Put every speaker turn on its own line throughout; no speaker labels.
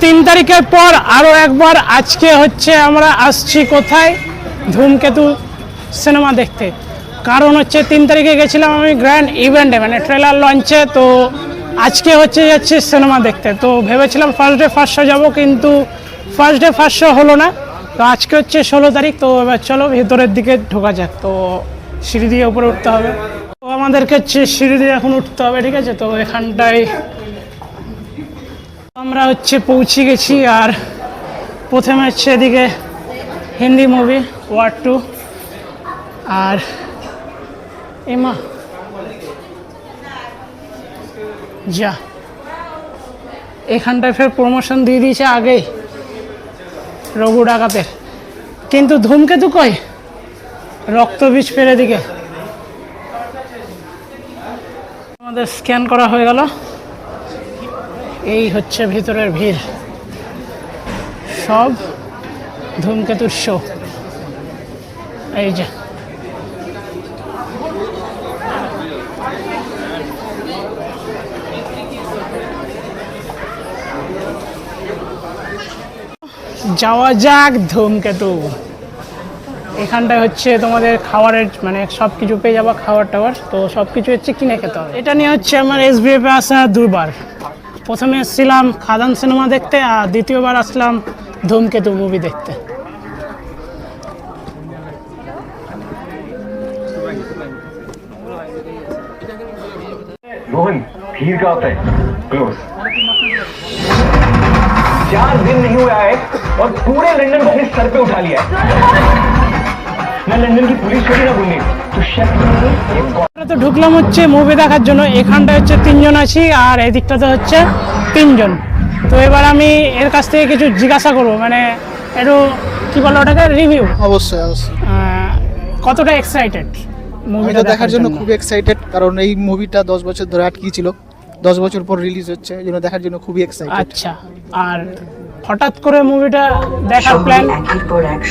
3 তারিখের পর আরও একবার আজকে হচ্ছে আমরা আসছি কোথায়, ধূমকেতু সিনেমা দেখতে। কারণ হচ্ছে 3 তারিখে গেছিলাম আমি গ্র্যান্ড ইভেন্টে, মানে ট্রেলার লঞ্চে। তো আজকে হচ্ছে যাচ্ছি সিনেমা দেখতে। তো ভেবেছিলাম ফার্স্ট ডে ফার্স্ট শো যাবো, কিন্তু ফার্স্ট ডে ফার্স্ট শো হলো না। তো আজকে হচ্ছে 16 তারিখ। তো এবার চলো ভেতরের দিকে ঢোকা যাক। তো সিঁড়ি দিয়ে উপরে উঠতে হবে। তো আমাদেরকে হচ্ছে সিঁড়ি দিয়ে এখন উঠতে হবে, ঠিক আছে। তো এখানটায় আমরা হচ্ছে পৌঁছে গেছি। আর প্রথমে হচ্ছে এদিকে হিন্দি মুভি ওয়ার 2। আর এমা যা এখানটায় ফের প্রমোশন দিয়ে দিয়েছে আগেই রঘু ডাকাতের, কিন্তু ধূমকেতু কই, রক্তবীজ ফের এদিকে। আমাদের স্ক্যান করা হয়ে গেল। এই হচ্ছে ভিতরের ভিড়, সব ধূমকেতুর শো। এই যে যাওয়া যাক ধূমকেতু। এখানটায় হচ্ছে তোমাদের খাবারের মানে সব কিছু পেয়ে যাবা, খাবার টাবার। তো সব কিছু হচ্ছে কিনে খেতে হবে। এটা নিয়ে হচ্ছে আমার SBF-এ আসা 2বার। প্রথমে এসেছিলাম খাদান সিনেমা দেখতে, আর দ্বিতীয়বার আসলাম ধূমকেতু মুভি দেখতে।
रोहन भीड़ का होता है क्लोज 4 दिन नहीं हुआ है और पूरे लंदन को अपने सर पे उठा लिया है ना लंदन की पुलिस छोड़ी ना बुंदी तो
তো ঢুকলাম হচ্ছে মুভি দেখার জন্য। এখানটা হচ্ছে 3 জন আছি, আর এই দিকটাতে হচ্ছে 3 জন। তো এবার আমি এর কাছ থেকে কিছু জিজ্ঞাসা করবো, মানে একটু কি বলো ওটাকে, রিভিউ।
অবশ্যই অবশ্যই
কতটা এক্সাইটেড
মুভিটা দেখার জন্য? খুব এক্সাইটেড, কারণ এই মুভিটা 10 বছর ধরে আটকে ছিল, 10 বছর পর রিলিজ হচ্ছে, এই জন্য দেখার জন্য খুবই এক্সাইটেড।
আচ্ছা, আর হঠাৎ করে মুভিটা দেখার প্ল্যান?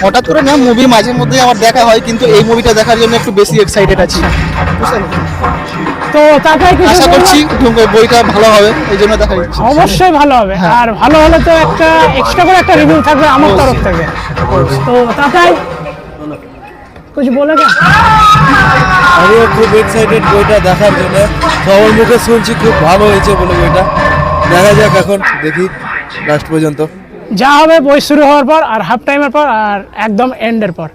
হঠাৎ করে না, মুভি মাঝে মধ্যে আমার দেখা হয়, কিন্তু এই মুভিটা দেখার জন্য একটু বেশি এক্সাইটেড আছি, বুঝলেন?
তো তারপরে
আশা করছি বইটা ভালো হবে, এই জন্য দেখার ইচ্ছা।
অবশ্যই ভালো হবে, আর ভালো হলে তো একটা এক্সট্রা করে একটা রিভিউ থাকবে আমার তরফ থেকে। তো তাই কিছু বলে না?
আমিও খুব এক্সাইটেড বইটা দেখার জন্য। সবার মুখে শুনছি খুব ভালো হয়েছে বলে বইটা। দেখা যাক, এখন দেখি লাস্ট পর্যন্ত
যা হবে বই শুরু হওয়ার পর, আর হাফ টাইমের পর, আর একদম এন্ডের পর।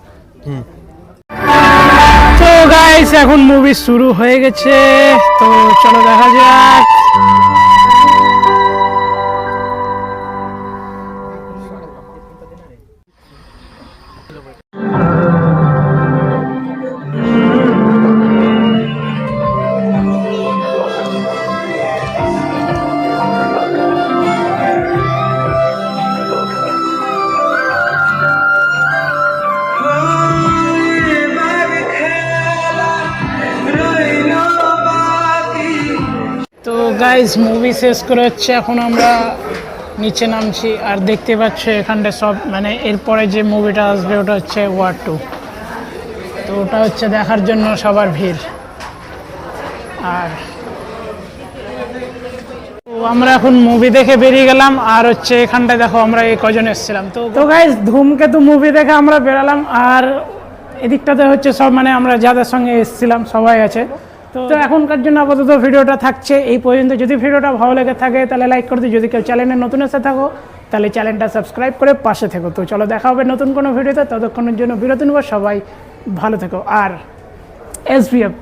তো গাইস এখন মুভি শুরু হয়ে গেছে, তো চলো দেখা যাক। তো গাইস মুভি শেষ করে হচ্ছে এখন আমরা নিচে নামছি। আর দেখতে পাচ্ছ এখানটা সব মানে এরপরে যে মুভিটা আসবে ওটা হচ্ছে ওয়ার 2। তো ওটা হচ্ছে দেখার জন্য সবার ভিড়। আর তো আমরা এখন মুভি দেখে বেরিয়ে গেলাম। আর হচ্ছে এখানটায় দেখো আমরা এই কজন এসেছিলাম। তো গাইস ধূমকেতু মুভি দেখে আমরা বেরালাম। আর এদিকটাতে হচ্ছে সব মানে আমরা যাদের সঙ্গে এসেছিলাম সবাই আছে। তো এখনকার জন্য আপাতত ভিডিওটা থাকছে এই পর্যন্ত। যদি ভিডিওটা ভালো লেগে থাকে তাহলে লাইক করে দিও। যদি কেউ চ্যানেলে নতুন এসে থাকো তাহলে চ্যানেলটা সাবস্ক্রাইব করে পাশে থেকো। তো চলো দেখা হবে নতুন কোনো ভিডিওতে, ততক্ষণের জন্য বিরতি নেব। সবাই ভালো থেকো। আর SBF